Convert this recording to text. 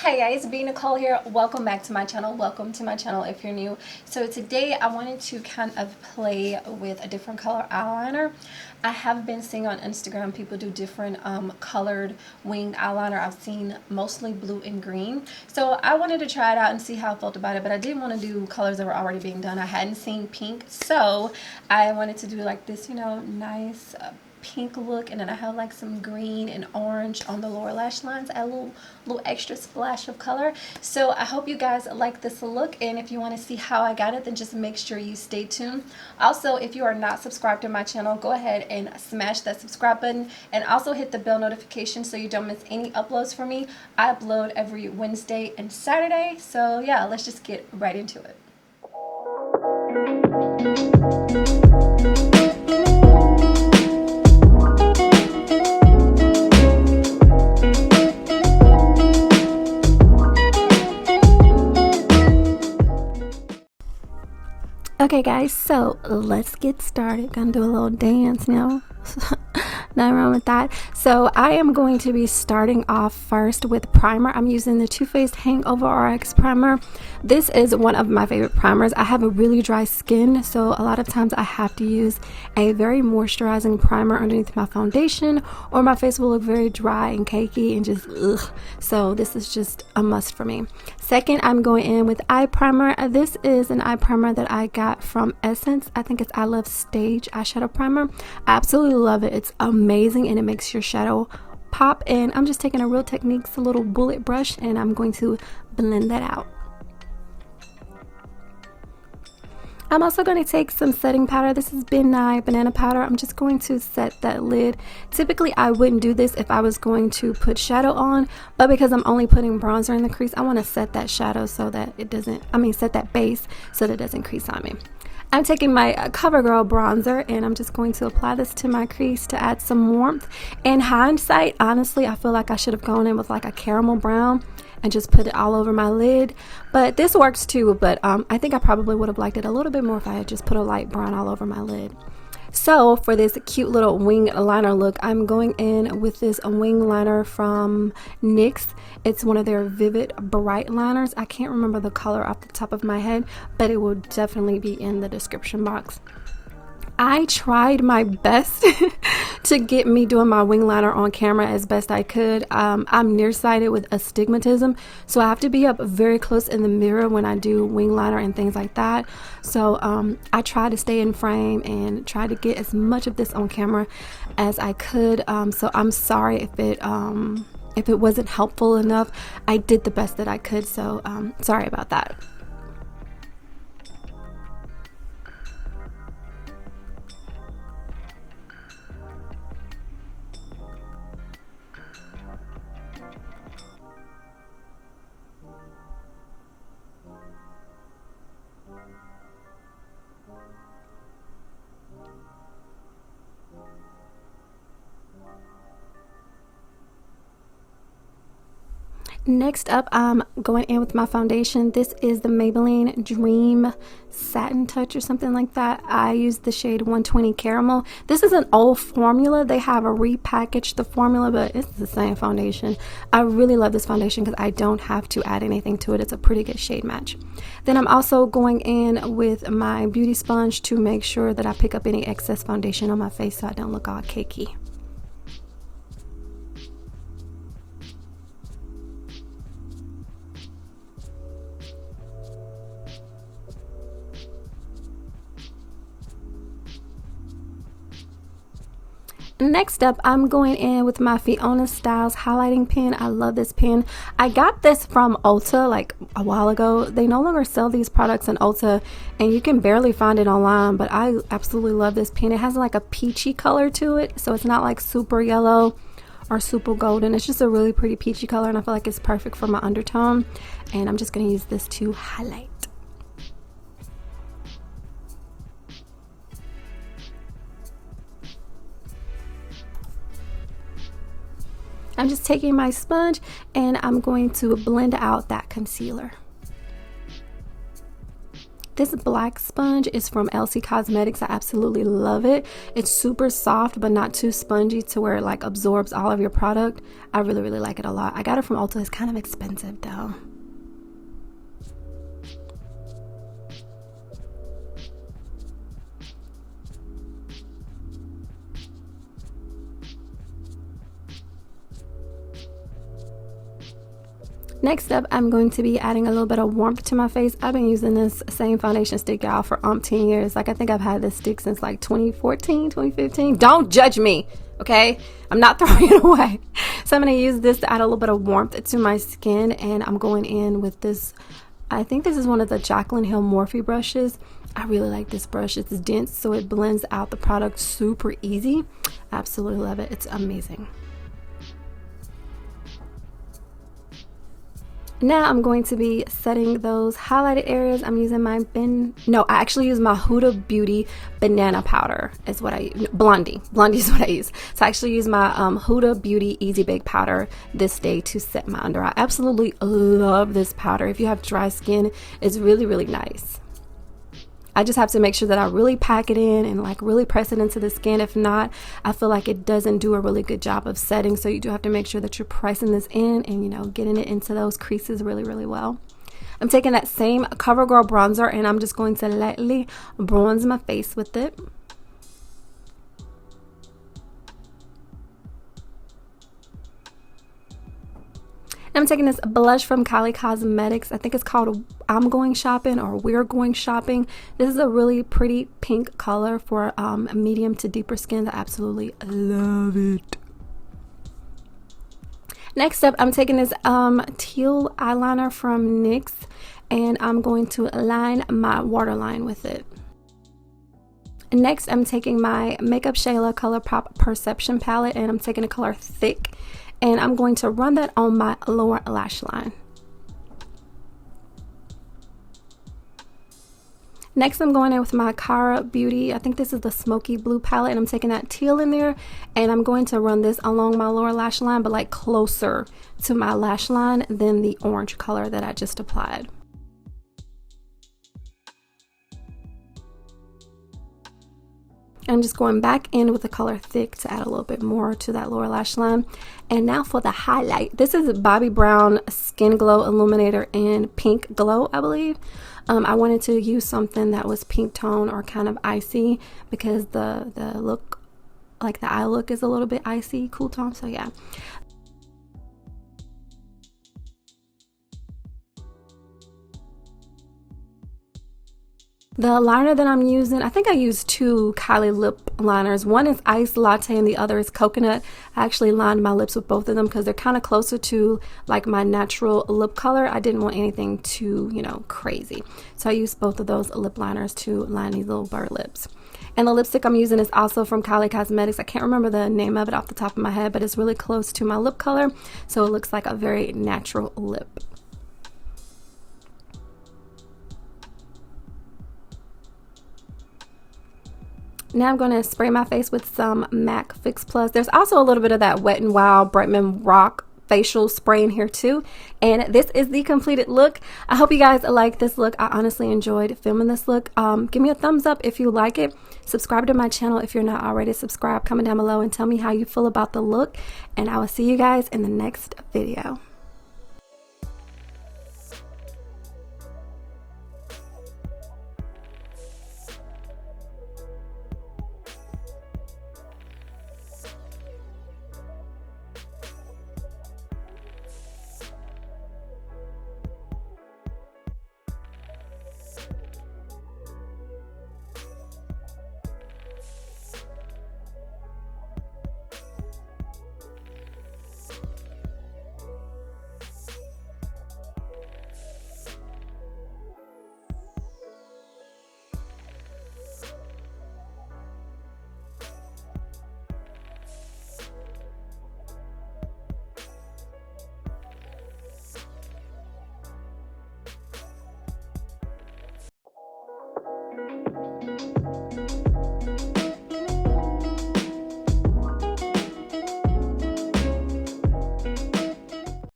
Hi guys, B Nicole here. Welcome back to my channel. Welcome to my channel if you're new. So today I wanted to kind of play with a different color eyeliner. I have been seeing on Instagram people do different colored winged eyeliner. I've seen mostly blue and green. So I wanted to try it out and see how I felt about it, but I didn't want to do colors that were already being done. I hadn't seen pink, so I wanted to do like this, you know, nice pink look, and then I have like some green and orange on the lower lash lines, a little extra splash of color. So I hope you guys like this look, and if you want to see how I got it, then just make sure you stay tuned. Also, if you are not subscribed to my channel, go ahead and smash that subscribe button, and also hit the bell notification so you don't miss any uploads from me. I upload every Wednesday and Saturday. So yeah, let's just get right into it. Okay guys, so let's get started. Gonna do a little dance now. Nothing wrong with that. So I am going to be starting off first with primer. I'm using the Too Faced Hangover RX primer. This is one of my favorite primers. I have a really dry skin, so a lot of times I have to use a very moisturizing primer underneath my foundation, or my face will look very dry and cakey and just ugh. So this is just a must for me. Second, I'm going in with eye primer. This is an eye primer that I got from Essence. I think it's I Love Stage eyeshadow primer. I absolutely love it. It's amazing and it makes your shadow pop. And I'm just taking a Real Techniques little bullet brush and I'm going to blend that out. I'm also going to take some setting powder. This is banana powder. I'm just going to set that lid. Typically I wouldn't do this if I was going to put shadow on, but because I'm only putting bronzer in the crease, I want to set that shadow so that it doesn't, set that base so that it doesn't crease on me. I'm taking my CoverGirl bronzer and I'm just going to apply this to my crease to add some warmth. In hindsight, honestly, I feel like I should have gone in with like a caramel brown and just put it all over my lid, but this works too. But I think I probably would have liked it a little bit more if I had just put a light brown all over my lid. So for this cute little wing liner look, I'm going in with this wing liner from NYX. It's one of their vivid bright liners. I can't remember the color off the top of my head, but it will definitely be in the description box. I tried my best to get me doing my wing liner on camera as best I could. I'm nearsighted with astigmatism, so I have to be up very close in the mirror when I do wing liner and things like that. So I try to stay in frame and try to get as much of this on camera as I could. So I'm sorry if it wasn't helpful enough. I did the best that I could, so sorry about that. Next up, I'm going in with my foundation. This is the Maybelline Dream Satin Touch or something like that. I use the shade 120 Caramel. This is an old formula. They have repackaged the formula, but it's the same foundation. I really love this foundation because I don't have to add anything to it. It's a pretty good shade match. Then I'm also going in with my beauty sponge to make sure that I pick up any excess foundation on my face so I don't look all cakey. Next up, I'm going in with my Fiona Styles highlighting pen. I love this pen. I got this from Ulta like a while ago. They no longer sell these products in Ulta and you can barely find it online, but I absolutely love this pen. It has like a peachy color to it, so it's not like super yellow or super golden. It's just a really pretty peachy color and I feel like it's perfect for my undertone. And I'm just going to use this to highlight. I'm just taking my sponge and I'm going to blend out that concealer. This black sponge is from LC Cosmetics. I absolutely love it. It's super soft but not too spongy to where it like absorbs all of your product. I really, really like it a lot. I got it from Ulta. It's kind of expensive though. Next up, I'm going to be adding a little bit of warmth to my face. I've been using this same foundation stick, y'all, for umpteen years. Like, I think I've had this stick since like 2014, 2015. Don't judge me, okay? I'm not throwing it away. So I'm going to use this to add a little bit of warmth to my skin, and I'm going in with this. I think this is one of the Jaclyn Hill Morphe brushes. I really like this brush. It's dense, so it blends out the product super easy. Absolutely love it. It's amazing. Now I'm going to be setting those highlighted areas. I'm using my I actually use my Huda Beauty banana powder is what I use. Blondie is what I use. So I actually use my Huda Beauty Easy Bake powder this day to set my under eye. I absolutely love this powder. If you have dry skin, it's really, really nice. I just have to make sure that I really pack it in and like really press it into the skin. If not, I feel like it doesn't do a really good job of setting. So you do have to make sure that you're pressing this in and, you know, getting it into those creases really, really well. I'm taking that same CoverGirl bronzer and I'm just going to lightly bronze my face with it. I'm taking this blush from Kylie Cosmetics. I think it's called I'm Going Shopping or We're Going Shopping. This is a really pretty pink color for medium to deeper skin. I absolutely love it. Next up, I'm taking this teal eyeliner from NYX and I'm going to line my waterline with it. Next, I'm taking my Makeupshayla Colourpop Perception palette and I'm taking the color Thick. And I'm going to run that on my lower lash line. Next, I'm going in with my Cara Beauty. I think this is the Smoky Blue palette. And I'm taking that teal in there. And I'm going to run this along my lower lash line, but like closer to my lash line than the orange color that I just applied. I'm just going back in with the color Thick to add a little bit more to that lower lash line. And now for the highlight. This is Bobbi Brown Skin Glow Illuminator in Pink Glow, I believe. I wanted to use something that was pink tone or kind of icy because the look, like the eye look, is a little bit icy, cool tone. So yeah. The liner that I'm using, I think I used two Kylie lip liners. One is Ice Latte and the other is Coconut. I actually lined my lips with both of them because they're kind of closer to like my natural lip color. I didn't want anything too, you know, crazy. So I used both of those lip liners to line these little bird lips. And the lipstick I'm using is also from Kylie Cosmetics. I can't remember the name of it off the top of my head, but it's really close to my lip color. So it looks like a very natural lip. Now I'm going to spray my face with some MAC Fix Plus. There's also a little bit of that Wet n Wild Brightman Rock facial spray in here too. And this is the completed look. I hope you guys like this look. I honestly enjoyed filming this look. Give me a thumbs up if you like it. Subscribe to my channel if you're not already subscribed. Comment down below and tell me how you feel about the look. And I will see you guys in the next video.